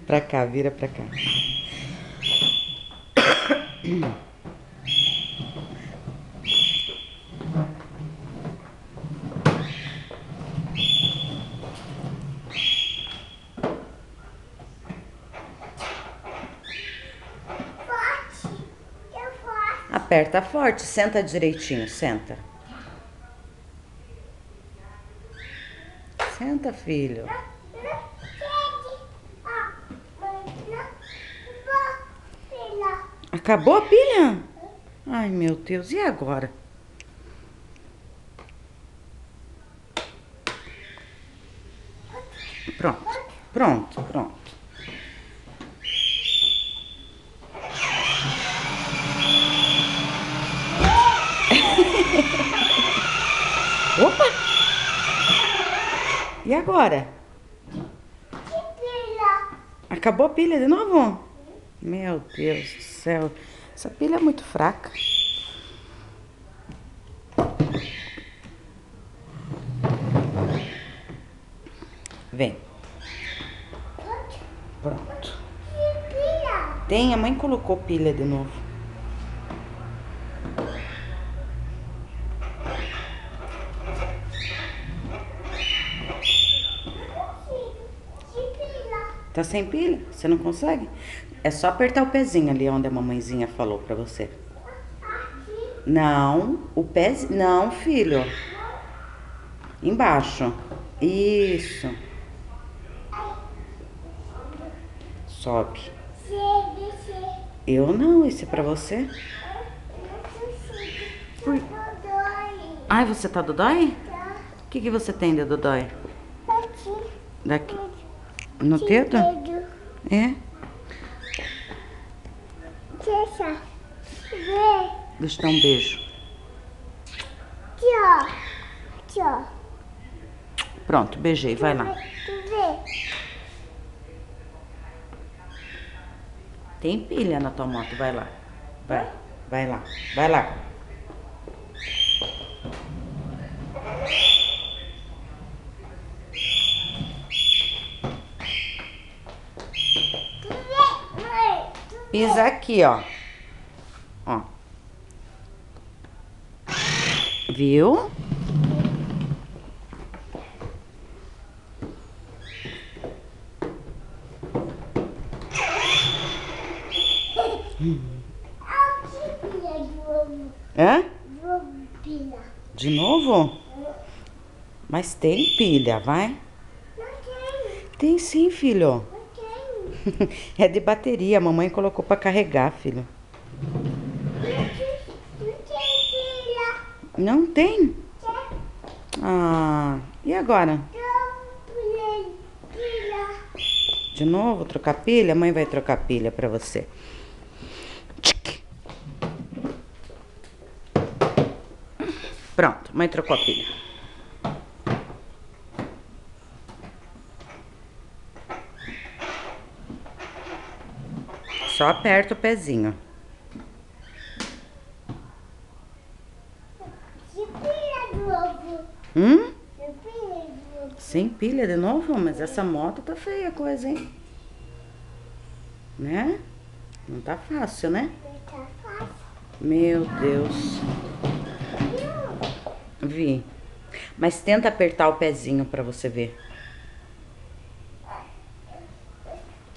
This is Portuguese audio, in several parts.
Pra cá, vira pra cá. Aperta forte, senta direitinho, senta. Senta, filho. Acabou a pilha? Ai, meu Deus, e agora? Pronto, pronto, pronto. Opa! E agora? Acabou a pilha de novo? Meu Deus do céu. Essa pilha é muito fraca. Vem. Pronto. Tem, a mãe colocou pilha de novo. Tá sem pilha? Você não consegue? É só apertar o pezinho ali onde a mamãezinha falou pra você. Não, o pezinho. Não, filho. Embaixo. Isso. Sobe. Eu não, esse é pra você. Ai, você tá dodói? O que você tem de dodói? Daqui. No dedo? É? Deixa eu dar um beijo. Pronto, beijei, vai lá. Tem pilha na tua moto, vai lá. Vai lá, vai lá. Pisa aqui, ó. Ó. Viu? Hã? De novo? Mas tem pilha, vai? Não tem. Tem sim, filho. Não tem. É de bateria, a mamãe colocou pra carregar, filho. Não tem pilha. Não tem? Tem. Ah, e agora? Não pilha. De novo, trocar pilha? A mãe vai trocar pilha pra você. Tchic. Pronto, mãe trocou a pilha. Só aperta o pezinho. De pilha de novo. Hum? De pilha de novo. Sem pilha de novo? Mas essa moto tá feia a coisa, hein? Né? Não tá fácil, né? Não tá fácil. Meu Deus. Vi. Mas tenta apertar o pezinho pra você ver.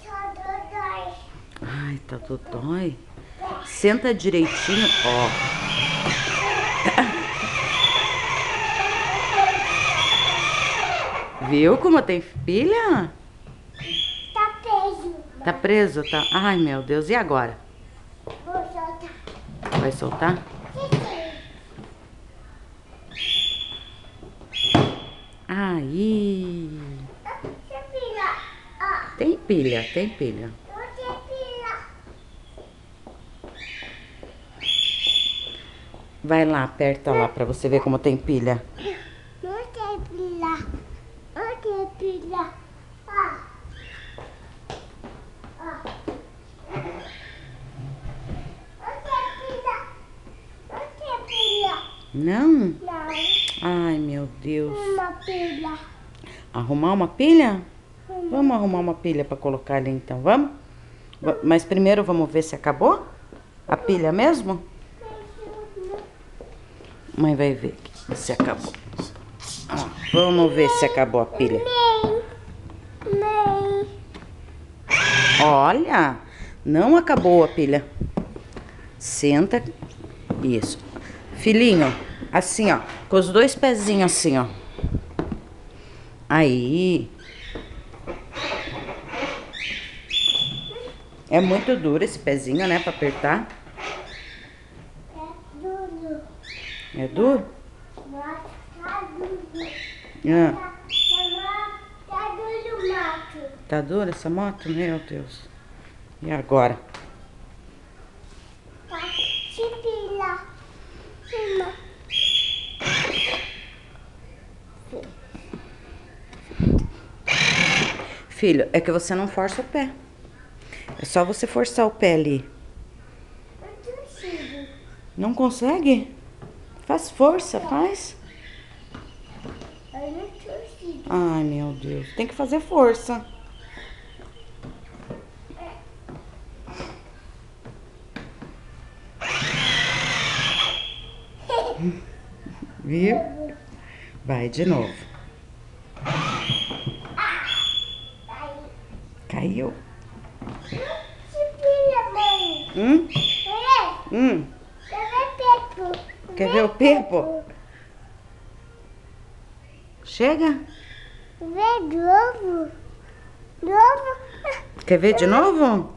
Só dói. Ai, tá tudo dói. Senta direitinho, ó. Viu como tem pilha? Tá preso. Tá preso, tá? Ai, meu Deus. E agora? Vou soltar. Vai soltar? Aí. Tem pilha. Ó. Tem pilha, tem pilha. Não tem pilha. Vai lá, aperta lá pra você ver como tem pilha. Não tem pilha. Não tem pilha. Ó. Ó. Não tem pilha. Não tem pilha. Não? Não. Ai, meu Deus. Uma pilha. Arrumar uma pilha? Vamos arrumar uma pilha para colocar ali então, vamos? Mas primeiro vamos ver se acabou a pilha mesmo? Mãe vai ver se acabou. Ó, vamos ver se acabou a pilha. Olha, não acabou a pilha. Senta. Isso. Filhinho, assim, ó. Com os dois pezinhos assim, ó. Aí. É muito duro esse pezinho, né? Pra apertar. É duro? Ah. Tá dura essa moto? Meu Deus. E agora? Filho, é que você não força o pé. É só você forçar o pé ali. Não consegue? Faz força, faz. Ai, meu Deus. Tem que fazer força. Viu? Vai de novo. Caiu. Quer ver o Pepo? Chega. Vê de novo. Quer ver de novo?